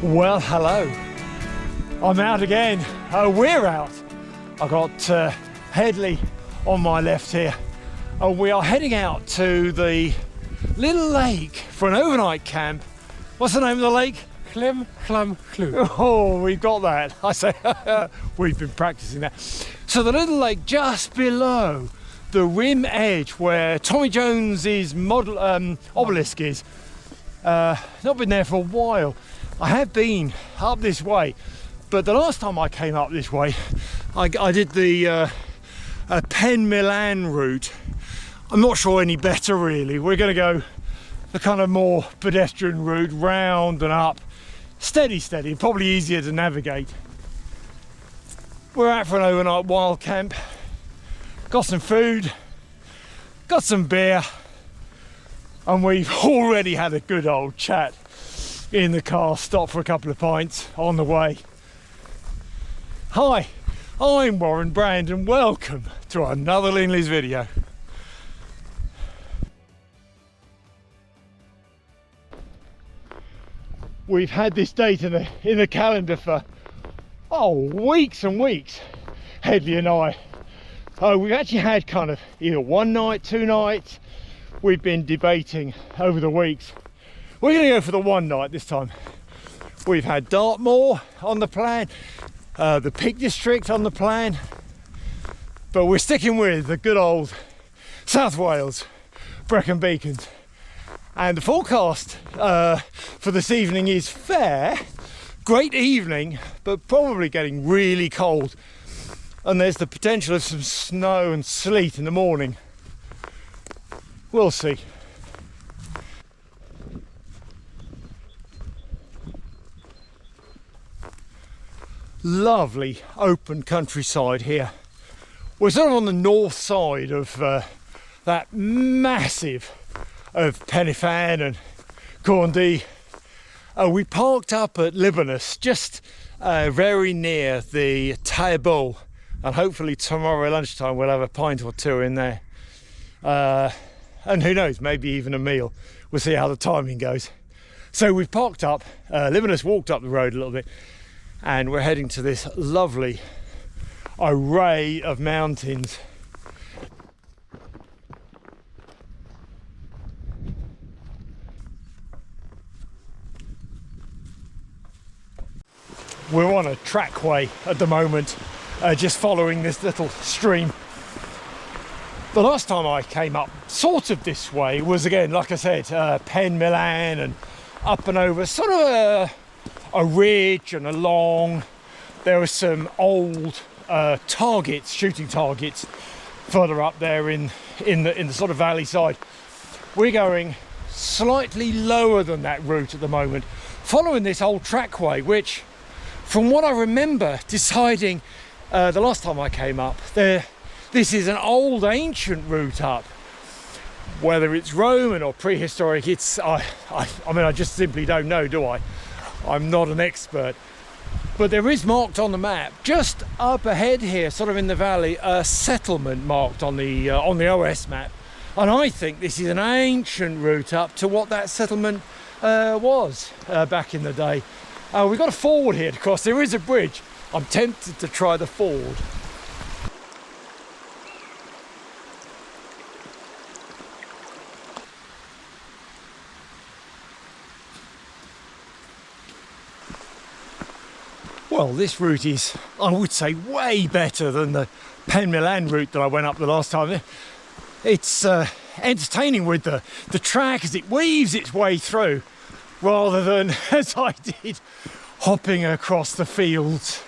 Well, hello. I'm out again. We're out. I've got Hedley on my left here. We are heading out to the little lake for an overnight camp. What's the name of the lake? Llyn Cwm Llwch. Oh, we've got that. I say, we've been practicing that. So the little lake just below the rim edge where Tommy Jones's model obelisk is. Not been there for a while. I have been up this way, but the last time I came up this way, I did the Pen Milan route. I'm not sure any better really. We're going to go the kind of more pedestrian route, round and up, steady, probably easier to navigate. We're out for an overnight wild camp. Got some food, got some beer, and we've already had a good old chat in the car, stopped for a couple of pints on the way. Hi, I'm Warren Brand and welcome to another Linleys video. We've had this date in the calendar for weeks and weeks, Hedley and I. We've actually had kind of either one night, 2 nights. We've been debating over the weeks. We're going to go for the one night this time. We've had Dartmoor on the plan, the Peak District on the plan, but we're sticking with the good old South Wales, Brecon Beacons. And the forecast for this evening is fair, great evening, but probably getting really cold. And there's the potential of some snow and sleet in the morning. We'll see. Lovely open countryside here. We're sort of on the north side of that massive of Penifan and Corndee. We parked up at Libanus, just very near the Tai'r Bull, and hopefully tomorrow lunchtime we'll have a pint or 2 in there. And who knows, maybe even a meal. We'll see how the timing goes. So we've parked up, Libanus walked up the road a little bit, and we're heading to this lovely array of mountains. We're on a trackway at the moment, just following this little stream. The last time I came up sort of this way was, again, like I said, Pen Milan and up and over sort of a ridge and along. There were some old targets, shooting targets, further up there in the sort of valley side. We're going slightly lower than that route at the moment, following this old trackway, which, from what I remember deciding the last time I came up, this is an old ancient route up. Whether it's Roman or prehistoric, I mean, I just simply don't know, do I? I'm not an expert. But there is marked on the map, just up ahead here, sort of in the valley, a settlement marked on the OS map. And I think this is an ancient route up to what that settlement was back in the day. We've got a ford here to cross. There is a bridge. I'm tempted to try the ford. Well, this route is, I would say, way better than the Pen Milan route that I went up the last time. It's entertaining with the track as it weaves its way through, rather than, as I did, hopping across the fields.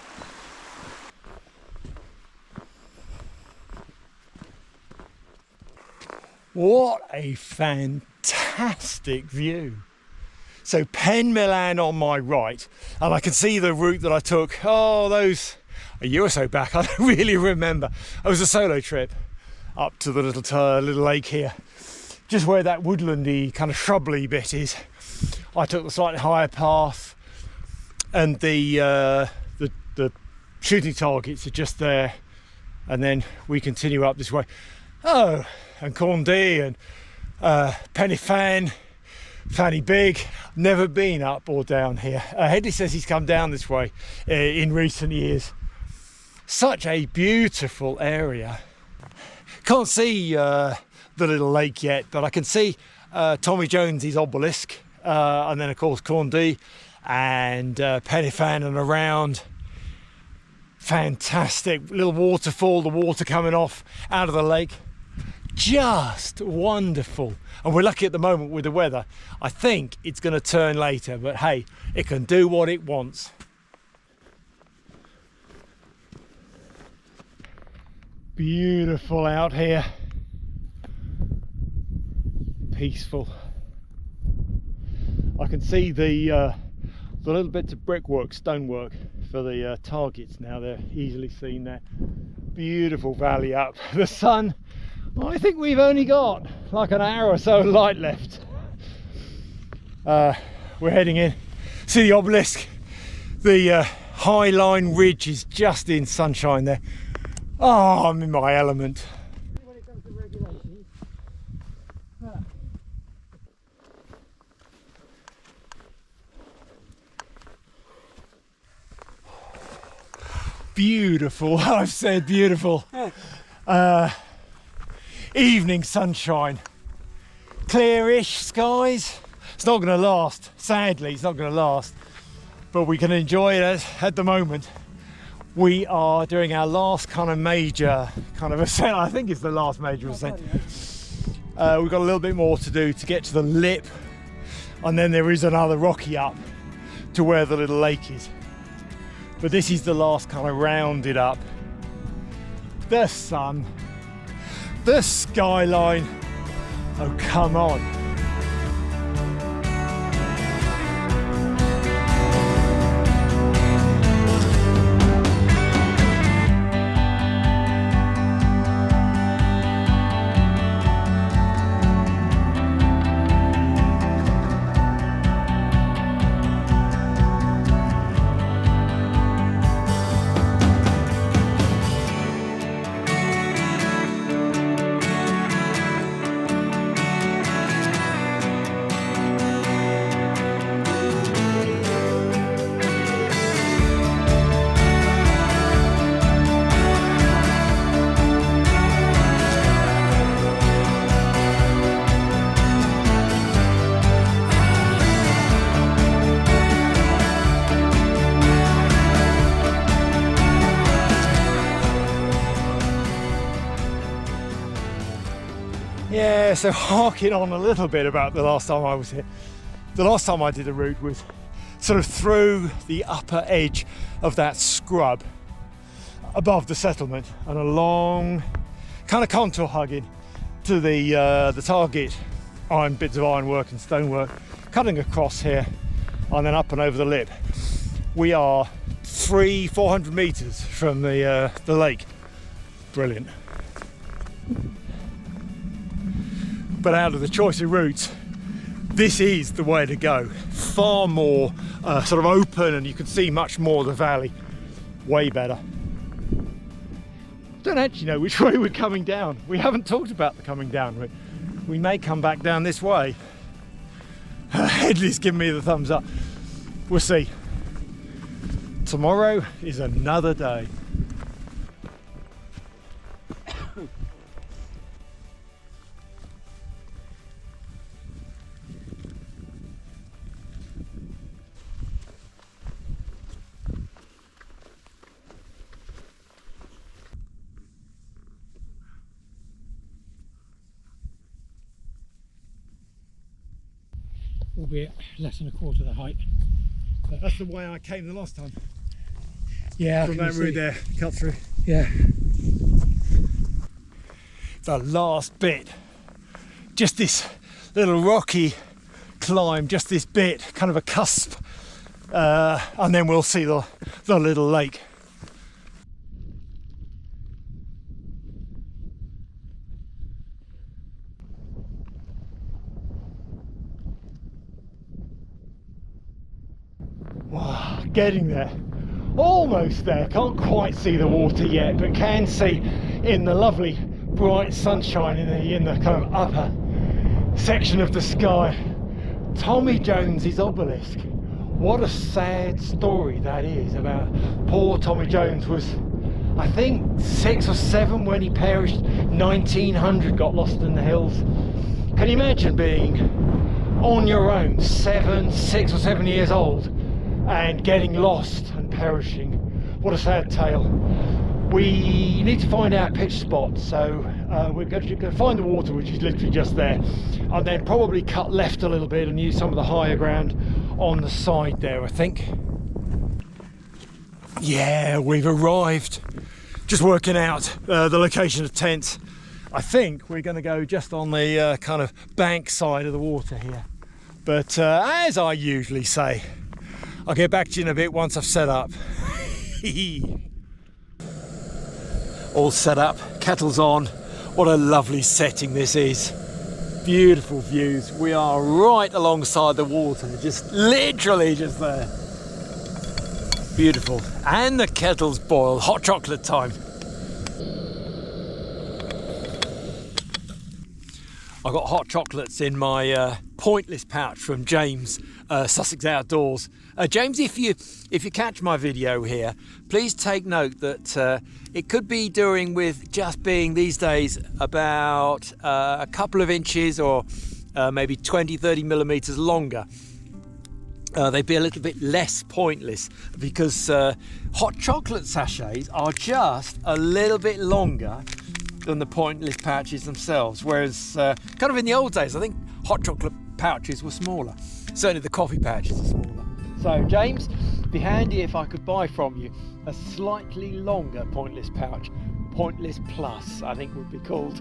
What a fantastic view. So Pen Milan on my right, and I can see the route that I took, those a year or so back. I don't really remember. It was a solo trip up to the little lake here, just where that woodlandy kind of shrubby bit is. I took the slightly higher path, and the shooting targets are just there, and then we continue up this way. And Corndee and Penifan, Fanny Big. Never been up or down here. Hedley says he's come down this way in recent years. Such a beautiful area. Can't see the little lake yet, but I can see Tommy Jones's obelisk, and then of course Corndee and Penifan and around. Fantastic little waterfall, the water coming off out of the lake. Just wonderful. And we're lucky at the moment with the weather. I think it's going to turn later, but hey, it can do what it wants. Beautiful out here. Peaceful. I can see the little bits of brickwork, stonework for the targets now. They're easily seen there. Beautiful valley up. The sun, I think we've only got like an hour or so of light left. We're heading in. See the obelisk. The High Line Ridge is just in sunshine there. Oh, I'm in my element. When it comes to regulations, Beautiful. I've said beautiful. Evening sunshine, clearish skies. It's not going to last, sadly it's not going to last, but we can enjoy it at the moment. We are doing our last kind of major kind of ascent. I think it's the last major ascent. We've got a little bit more to do to get to the lip, and then there is another rocky up to where the little lake is, but this is the last kind of rounded up. The sun, the skyline, oh come on. Yeah, so harking on a little bit about the last time I was here. The last time I did a route was sort of through the upper edge of that scrub above the settlement and along, kind of contour hugging to the target bits of ironwork and stonework, cutting across here and then up and over the lip. We are 400 meters from the lake. Brilliant. But out of the choice of routes, this is the way to go. Far more sort of open, and you can see much more of the valley. Way better. Don't actually know which way we're coming down. We haven't talked about the coming down route. We may come back down this way. Hedley's giving me the thumbs up. We'll see. Tomorrow is another day. albeit less than a quarter the height. But that's the way I came the last time. Yeah, from that route there, cut through. Yeah. The last bit, just this little rocky climb, just this bit, kind of a cusp, and then we'll see the little lake. Wow, getting there, almost there. Can't quite see the water yet, but can see in the lovely bright sunshine in the kind of upper section of the sky. Tommy Jones's obelisk. What a sad story that is about poor Tommy Jones. Was, I think, 6 or 7 when he perished. 1900, got lost in the hills. Can you imagine being on your own, 6 or 7 years old, and getting lost and perishing? What a sad tale. We need to find our pitch spot, so we're going to find the water, which is literally just there, and then probably cut left a little bit and use some of the higher ground on the side there, I think. Yeah, we've arrived. Just working out the location of tents. I think we're going to go just on the kind of bank side of the water here. But as I usually say, I'll get back to you in a bit once I've set up. All set up, kettle's on. What a lovely setting this is. Beautiful views. We are right alongside the water, just literally just there. Beautiful. And the kettle's boiled. Hot chocolate time. I've got hot chocolates in my pointless pouch from James, Sussex Outdoors. James, if you catch my video here, please take note that it could be doing with just being these days about a couple of inches or maybe 20-30 millimeters longer. They'd be a little bit less pointless because hot chocolate sachets are just a little bit longer than the pointless pouches themselves, whereas kind of in the old days I think hot chocolate pouches were smaller. Certainly the coffee pouches are smaller. So James, it'd be handy if I could buy from you a slightly longer pointless pouch. Pointless Plus, I think would be called.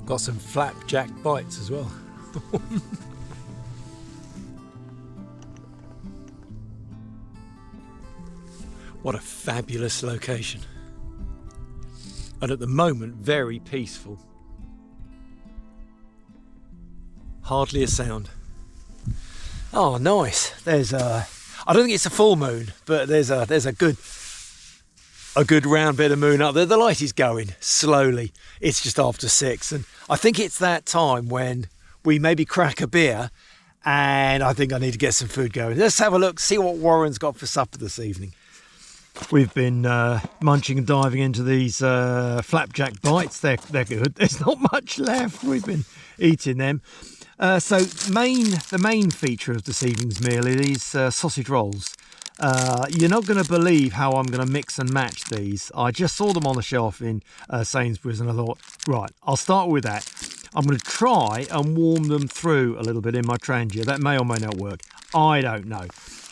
Got some flapjack bites as well. What a fabulous location. And at the moment, very peaceful. Hardly a sound. Oh, nice. There's a, I don't think it's a full moon, but there's a good round bit of moon up there. The light is going slowly. It's just after 6, and I think it's that time when we maybe crack a beer, and I think I need to get some food going. Let's have a look, see what Warren's got for supper this evening. We've been munching and diving into these flapjack bites. They're good. There's not much left. We've been eating them. So the main feature of this evening's meal are these sausage rolls. You're not going to believe how I'm going to mix and match these. I just saw them on the shelf in Sainsbury's and I thought, right, I'll start with that. I'm going to try and warm them through a little bit in my Trangia. That may or may not work. I don't know.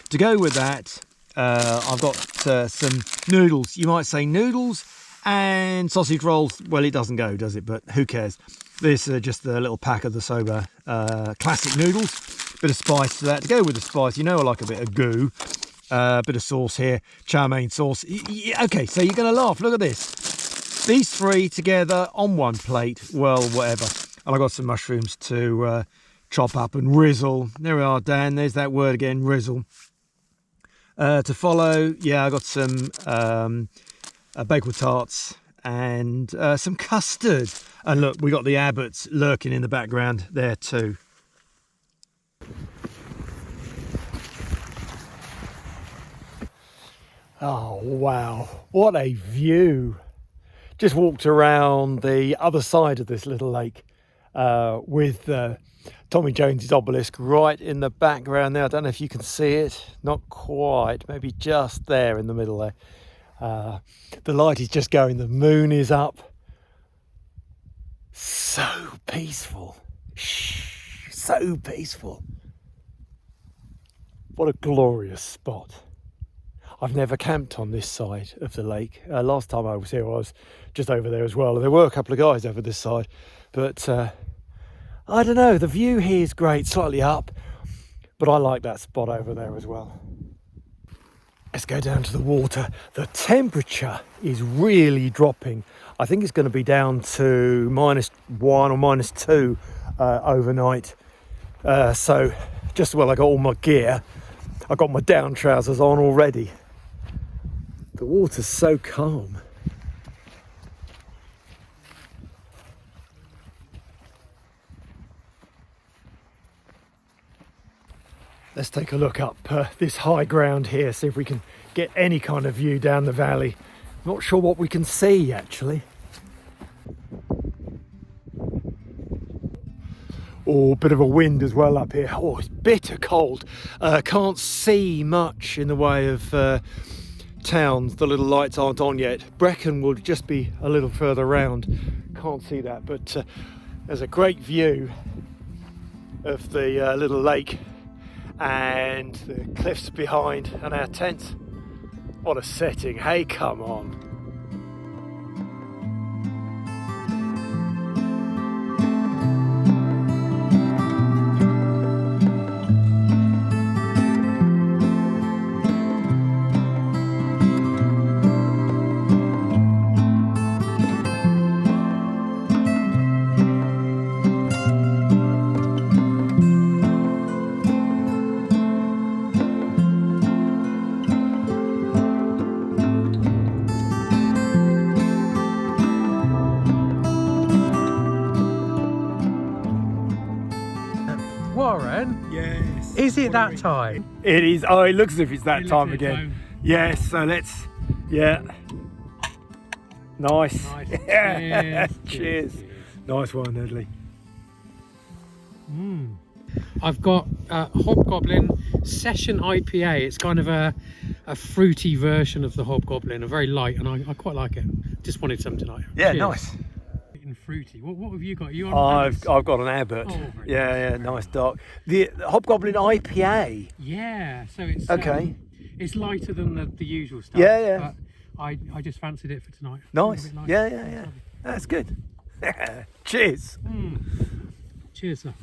To go with that, I've got some noodles. You might say noodles and sausage rolls. Well, it doesn't go, does it? But who cares? This is just a little pack of the Soba classic noodles. Bit of spice to that. To go with the spice, you know I like a bit of goo. Bit of sauce here, chow mein sauce. Okay, so you're going to laugh. Look at this. These three together on one plate. Well, whatever. And I got some mushrooms to chop up and rizzle. There we are, Dan. There's that word again, rizzle. To follow, yeah, I got some bakewell tarts and some custard. And look, we got the Abbots lurking in the background there too. Oh wow, what a view. Just walked around the other side of this little lake with Tommy Jones's obelisk right in the background there. I don't know if you can see it, not quite, maybe just there in the middle there. The light is just going, the moon is up. So peaceful, so peaceful. What a glorious spot. I've never camped on this side of the lake. Last time I was here, I was just over there as well. There were a couple of guys over this side, but I don't know, the view here is great, slightly up, but I like that spot over there as well. Let's go down to the water. The temperature is really dropping. I think it's going to be down to -1 or -2 overnight. So just well, I got all my gear. I got my down trousers on already. The water's so calm. Let's take a look up this high ground here, see if we can get any kind of view down the valley. Not sure what we can see actually. Oh, a bit of a wind as well up here. Oh, it's bitter cold. Can't see much in the way of towns. The little lights aren't on yet. Brecon will just be a little further round. Can't see that, but there's a great view of the little lake and the cliffs behind and our tent. What a setting. Hey, come on. Warren? Yes. Is it that time? It is. Oh, it looks as if it's that It looks time like again. time. Yes, so let's, yeah. Nice. Nice. Yeah. Cheers. Cheers. Nice one, Hedley. I've got Hobgoblin Session IPA. It's kind of a fruity version of the Hobgoblin, a very light, and I quite like it. Just wanted some tonight. Yeah, Cheers. nice. And fruity. What have you got? You on? I've got an Abbott. Oh, very Yeah, nice dark. The Hobgoblin IPA. Yeah. So it's Okay. it's lighter than the usual stuff. Yeah. But I just fancied it for tonight. Nice. A bit light. Yeah. That's good. Cheers. Cheers, sir.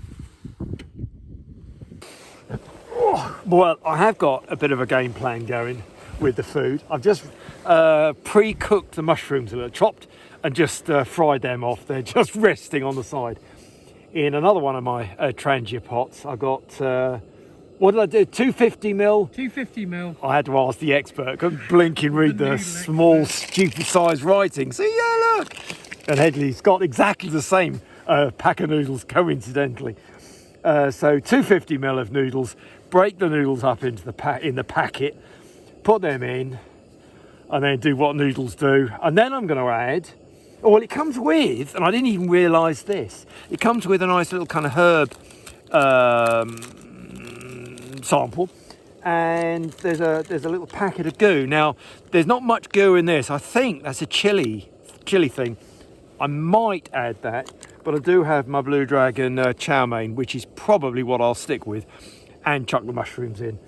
Well, I have got a bit of a game plan going with the food. I've just pre-cooked the mushrooms a little, chopped and just fried them off. They're just resting on the side. In another one of my Trangia pots, I got, what did I do, 250 ml? 250 ml. I had to ask the expert, couldn't blink and read the small, stupid size writing. So yeah, look. And Hedley's got exactly the same pack of noodles, coincidentally. So 250 ml of noodles, break the noodles up into the packet, put them in, and then do what noodles do. And then I'm going to add, well, it comes with, and I didn't even realise this, it comes with a nice little kind of herb sample, and there's a little packet of goo. Now, there's not much goo in this. I think that's a chili thing. I might add that, but I do have my Blue Dragon chow mein, which is probably what I'll stick with, and chuck the mushrooms in.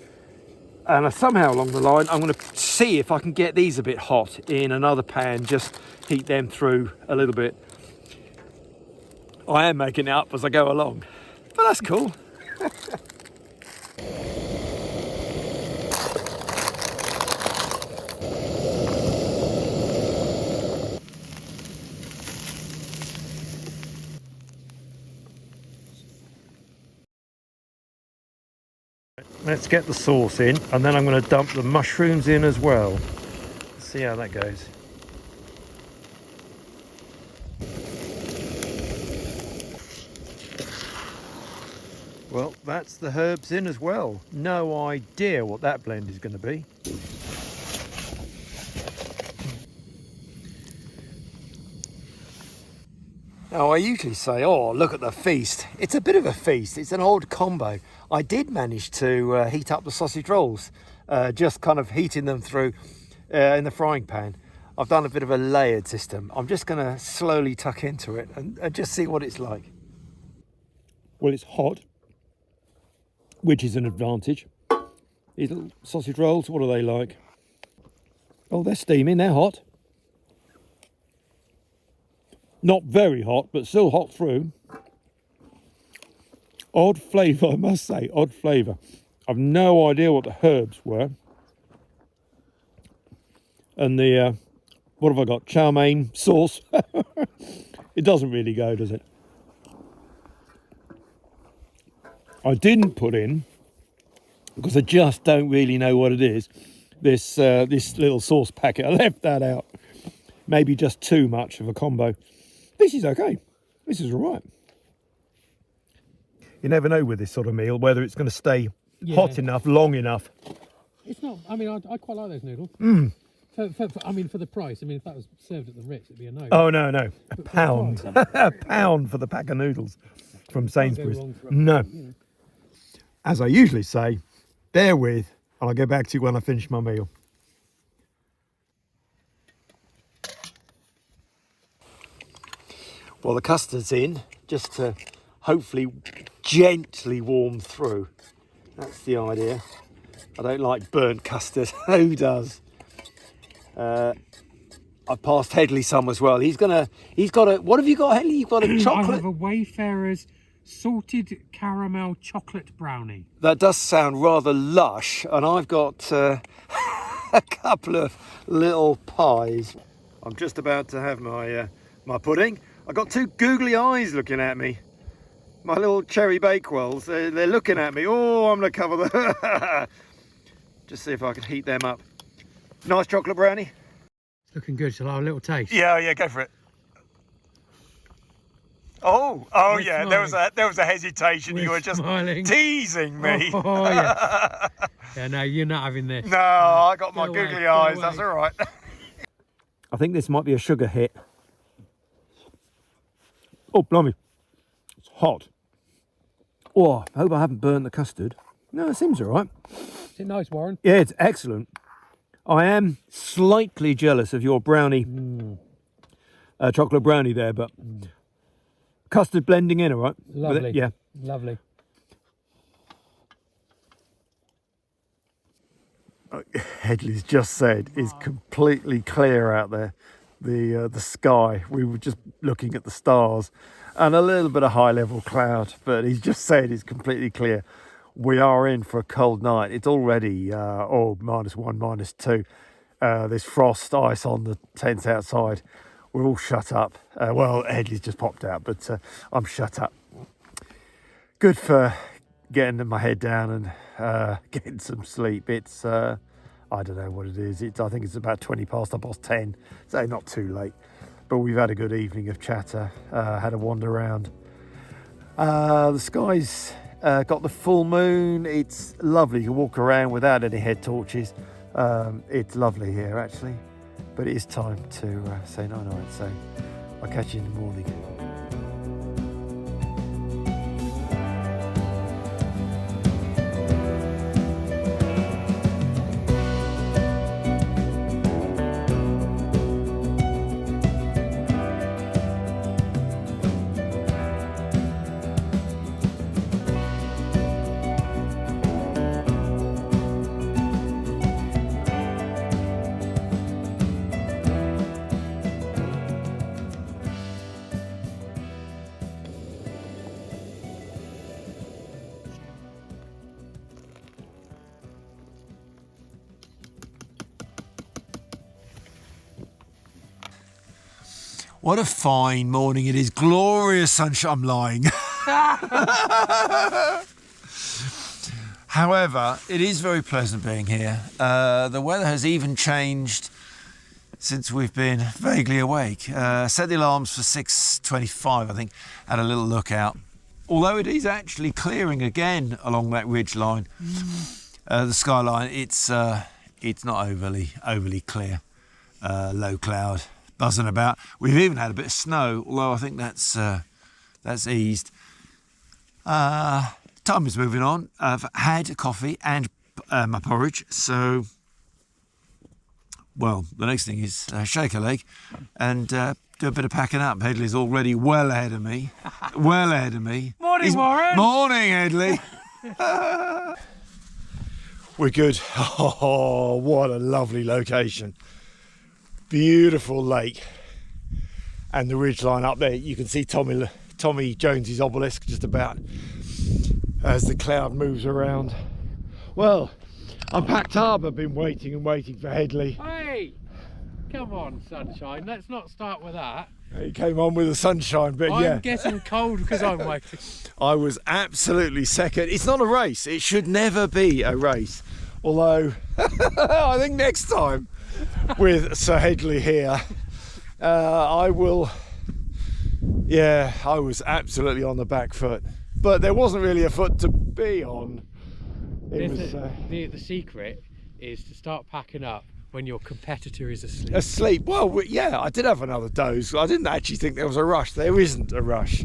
And somehow along the line, I'm going to see if I can get these a bit hot in another pan, just heat them through a little bit. I am making it up as I go along, but that's cool. Let's get the sauce in, and then I'm going to dump the mushrooms in as well. Let's see how that goes. Well, that's the herbs in as well. No idea what that blend is going to be. Now, I usually say, oh, look at the feast. It's a bit of a feast. It's an odd combo. I did manage to heat up the sausage rolls, just kind of heating them through in the frying pan. I've done a bit of a layered system. I'm just going to slowly tuck into it and just see what it's like. Well, it's hot, which is an advantage. These little sausage rolls, what are they like? Oh, they're steaming, they're hot. Not very hot, but still hot through. Odd flavour, I must say, odd flavour. I've no idea what the herbs were. And the, what have I got? Chow mein sauce. It doesn't really go, does it? I didn't put in, because I just don't really know what it is, this little sauce packet. I left that out. Maybe just too much of a combo. This is okay. This is all right. You never know with this sort of meal whether it's going to stay hot enough, long enough. It's not. I mean, I quite like those noodles. I mean, for the price. I mean, if that was served at the Ritz, it'd be a no. Oh no, no, a pound, a pound for the pack of noodles from Sainsbury's. No. As I usually say, bear with, and I'll get back to you when I finish my meal. Well, the custard's in, just to hopefully gently warm through. That's the idea. I don't like burnt custard. Who does? I've passed Hedley some as well. He's got a, what have you got, Hedley? You've got a chocolate? I have a Wayfarer's salted caramel chocolate brownie. That does sound rather lush, and I've got a couple of little pies. I'm just about to have my my pudding. I've got two googly eyes looking at me. My little cherry bakewells, they're looking at me. Oh, I'm going to cover them. Just see if I can heat them up. Nice chocolate brownie. It's looking good. Shall I have a little taste? Yeah, go for it. Oh, yeah. Smiling. There was a hesitation. You were just smiling. Teasing me. Oh yeah. Yeah, no, you're not having this. No, I got my Go googly away, eyes. go That's away. all right. I think this might be a sugar hit. Oh, blimey. It's hot. Oh, I hope I haven't burnt the custard. No, it seems all right. Is it nice, Warren? Yeah, it's excellent. I am slightly jealous of your brownie, chocolate brownie there, but custard blending in, all right? Lovely. Yeah. Lovely. Hedley's just said is completely clear out there. The sky, we were just looking at the stars and a little bit of high level cloud, but he's just said it's completely clear. We are in for a cold night. It's already -1, -2. There's frost, ice on the tents outside. We're all shut up. Well, Hedley's just popped out, but I'm shut up. Good for getting my head down and getting some sleep. It's I don't know what it is. I think it's about 20 past 10, so not too late. But we've had a good evening of chatter, had a wander around. The sky's got the full moon. It's lovely. You can walk around without any head torches. It's lovely here, actually. But it is time to say night-night, so I'll catch you in the morning. What a fine morning it is. Glorious sunshine. I'm lying. However, it is very pleasant being here. The weather has even changed since we've been vaguely awake. Set the alarms for 6:25, I think. Had a little look out. Although it is actually clearing again along that ridge line. The skyline, it's not overly clear. Low cloud. Buzzing about. We've even had a bit of snow, although I think that's eased. Time is moving on. I've had a coffee and my porridge, so well, the next thing is shake a leg and do a bit of packing up. Hedley's already well ahead of me. Morning, Warren. Morning, Hedley. We're good. Oh, what a lovely location. beautiful lake and the ridgeline up there. You can see Tommy Jones's obelisk just about as the cloud moves around. Well, I'm packed up. I've been waiting and waiting for Hedley. Hey, come on, sunshine. Let's not start with that. He came on with the sunshine, but yeah. I'm getting cold because I'm waiting. I was absolutely second. It's not a race. It should never be a race. Although, I think next time with Sir Hedley here, I will, yeah, I was absolutely on the back foot. But there wasn't really a foot to be on. The secret is to start packing up when your competitor is asleep. Asleep. Well, yeah, I did have another doze. I didn't actually think there was a rush. There isn't a rush.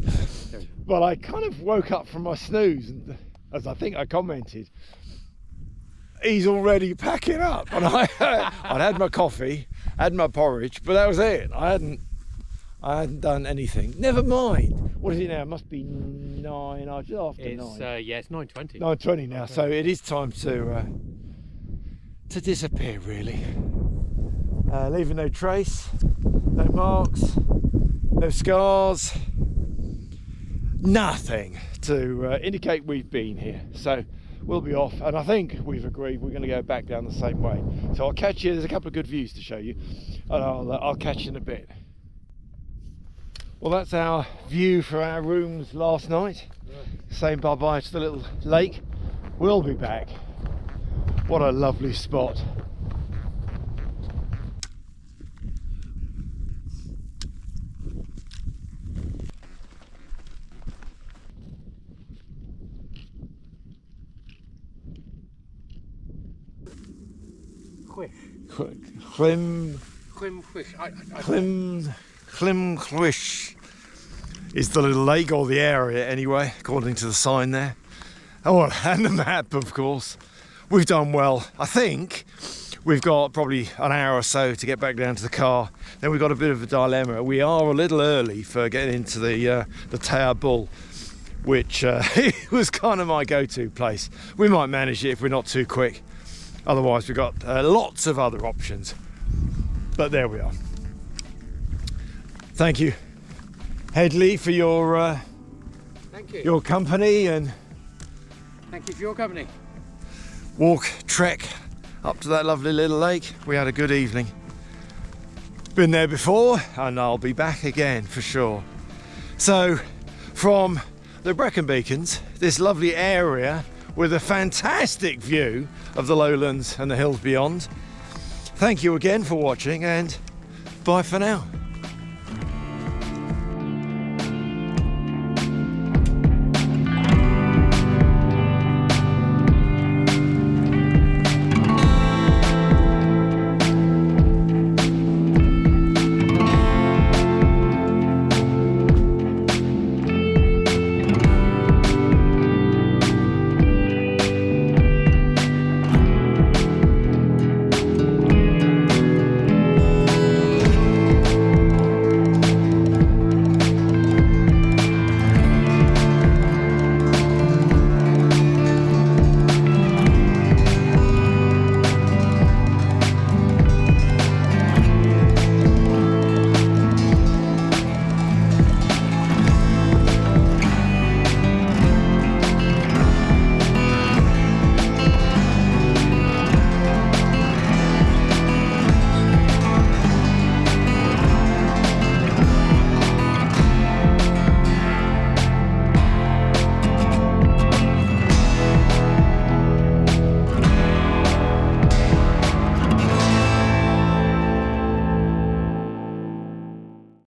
But I kind of woke up from my snooze, and as I think I commented, he's already packing up. And I'd had my coffee, had my porridge, but that was it. I hadn't done anything. Never mind. What is it now? It must be 9 or just after 9. Yeah, it's 9:20. 9:20 now. So it is time to disappear, really. Leaving no trace, no marks, no scars, nothing to indicate we've been here. So we'll be off, and I think we've agreed we're going to go back down the same way. So I'll catch you. There's a couple of good views to show you, and I'll catch you in a bit. Well, that's our view for our rooms last night. Saying bye-bye to the little lake. We'll be back. What a lovely spot. Llyn Cwm Llwch. Llyn Cwm Llwch is the little lake, or the area anyway, according to the sign there. Oh, and the map, of course. We've done well. I think we've got probably an hour or so to get back down to the car. Then we've got a bit of a dilemma. We are a little early for getting into the Tai'r Bull, which was kind of my go-to place. We might manage it if we're not too quick. Otherwise, we've got lots of other options. But there we are. Thank you, Hedley, for your Thank you. Your company, and Thank you for your company. walk, trek up to that lovely little lake. We had a good evening. Been there before, and I'll be back again for sure. So, from the Brecon Beacons, this lovely area with a fantastic view of the lowlands and the hills beyond. Thank you again for watching, and bye for now.